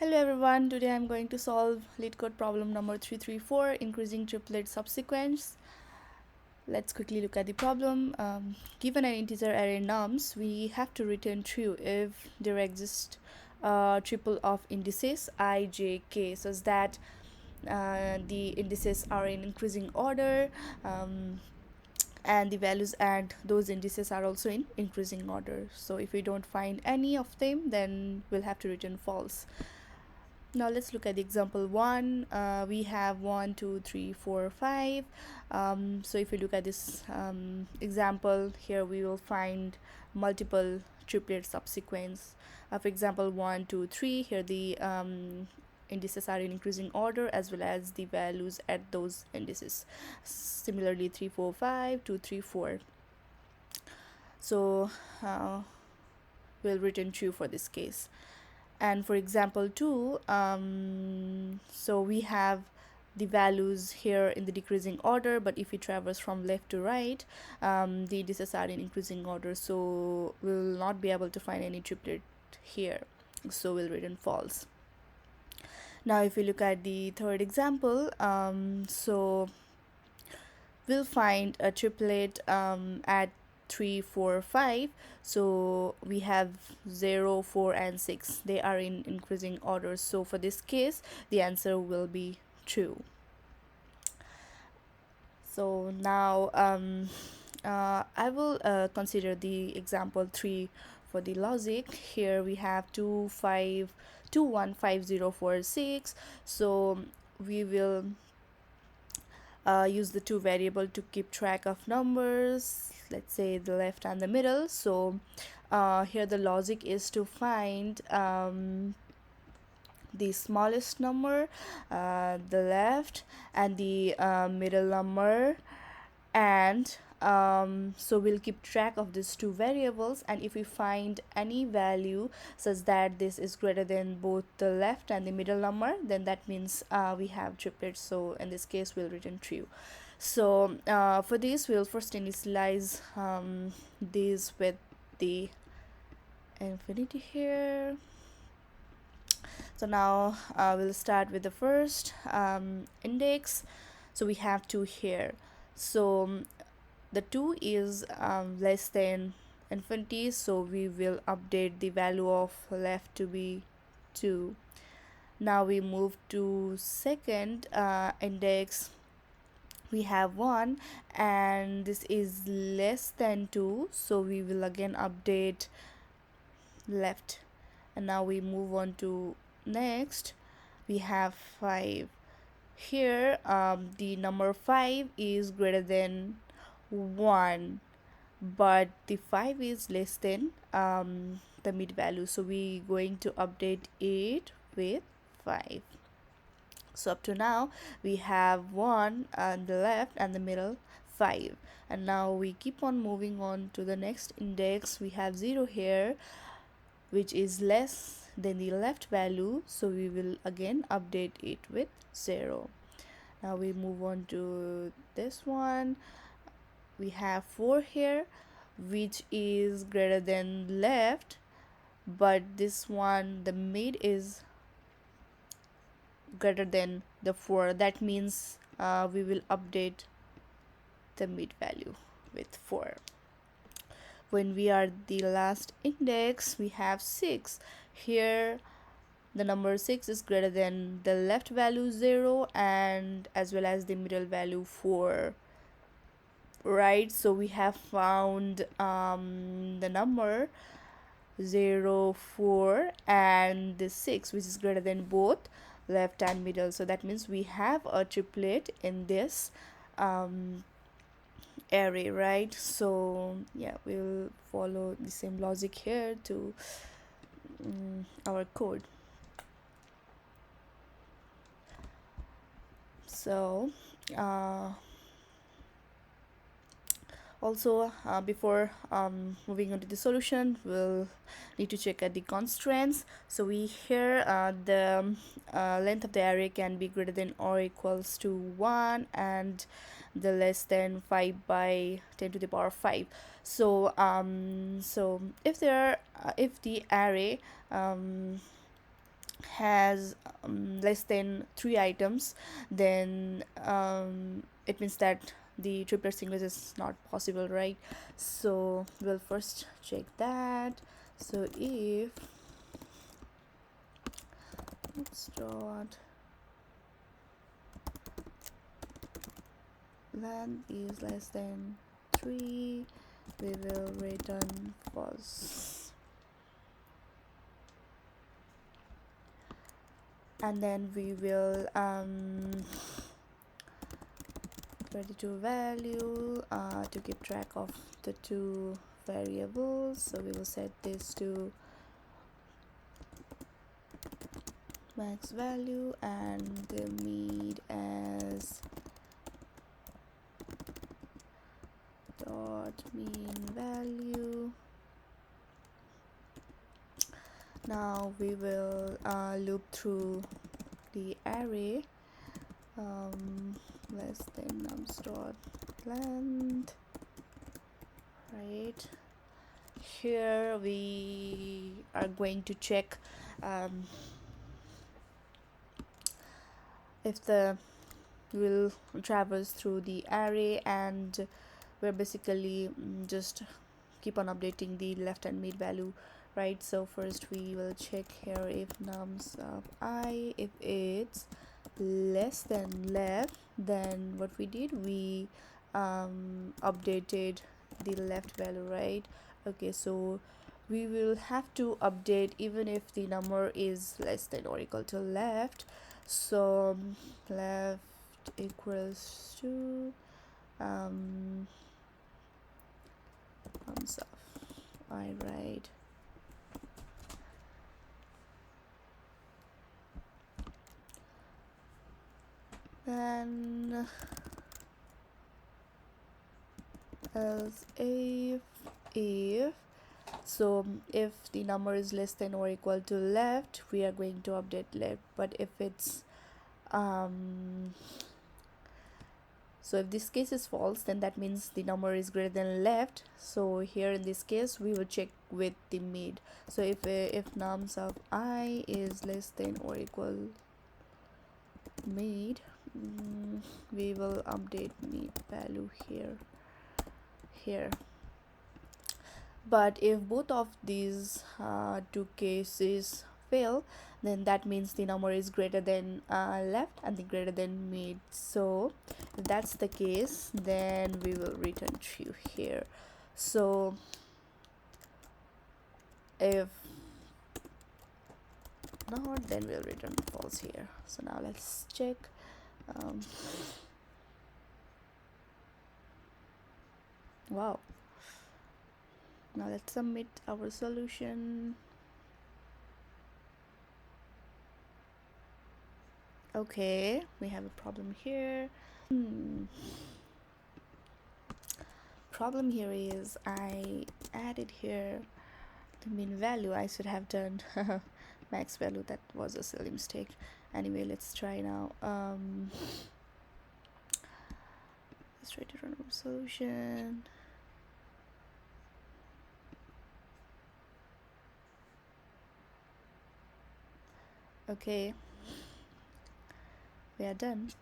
Hello everyone, today I'm going to solve LeetCode problem number 334, increasing triplet subsequence. Let's quickly look at the problem. Given an integer array nums, we have to return true if there exists a triple of indices I, j, k, such that the indices are in increasing order, and the values and those indices are also in increasing order. So if we don't find any of them, then we'll have to return false. Now let's look at the example 1. We have 1 2 3 4 5. So if we look at this example here, we will find multiple triplet subsequence. For example 1 2 3, here the indices are in increasing order as well as the values at those indices. Similarly 3 4 5 2 3 4. So we'll return true for this case. And for example 2, so we have the values here in the decreasing order, but if we traverse from left to right, the indices are in increasing order, so we'll not be able to find any triplet here, so we'll return false. Now if we look at the third example, so we'll find a triplet at 3 4 5. So we have 0 4 and 6, they are in increasing order, so for this case the answer will be true. So now I will consider the example 3 for the logic. Here we have 2 5 2 1 5 0 4 6. So we will use the two variable to keep track of numbers, let's say the left and the middle. So here the logic is to find the smallest number, the left, and the middle number, and so we'll keep track of these two variables, and if we find any value such that this is greater than both the left and the middle number, then that means we have triplets, so in this case we'll return true. So for this we'll first initialize these with the infinity here. So now we'll start with the first index. So we have 2 here, so the 2 is less than infinity, so we will update the value of left to be 2. Now we move to second index. We have 1 and this is less than 2, so we will again update left. And now we move on to next. We have 5. Here the number 5 is greater than 1, but the 5 is less than the mid value, so we going to update it with 5. So up to now we have 1 on the left and the middle 5, and now we keep on moving on to the next index. We have 0 here, which is less than the left value, so we will again update it with 0. Now we move on to this one. We have 4 here, which is greater than left, but this one, the mid, is greater than the 4. That means we will update the mid value with 4. When we are the last index, we have 6. Here the number 6 is greater than the left value 0 and as well as the middle value 4, right? So we have found the number 0 4 and the 6, which is greater than both left and middle, so that means we have a triplet in this array, right? So yeah, we'll follow the same logic here to our code. So also before moving on to the solution, we'll need to check at the constraints. So we here the length of the array can be greater than or equals to 1 and the less than 5 by 10 to the power 5. So so if the array has less than 3 items, then it means that the triplet sequence is not possible, right? So we'll first check that. So if dot length is less than 3, we will return false. And then we will ready to value to keep track of the two variables. So we will set this to max value and the mid as dot mean value. Now we will loop through the array less than nums dot length, right? Here we are going to check if the will traverse through the array, and we're basically just keep on updating the left and mid value, right? So first we will check here if nums of I, if it's less than left, then what we did, we updated the left value, right? Okay, so we will have to update even if the number is less than or equal to left. So left equals to thumbs up, I write then else if so if the number is less than or equal to left, we are going to update left. But if it's so if this case is false, then that means the number is greater than left. So here in this case we will check with the mid. So if nums of I is less than or equal mid, we will update mid value here. But if both of these two cases fail, then that means the number is greater than left and the greater than mid. So if that's the case, then we will return true here. So if not, then we'll return false here. So now let's check. Wow. Now let's submit our solution. Okay, we have a problem here. Problem here is I added here the mean value. I should have done max value. That was a silly mistake. Anyway, let's try now. Let's try to run our solution. Okay, we are done.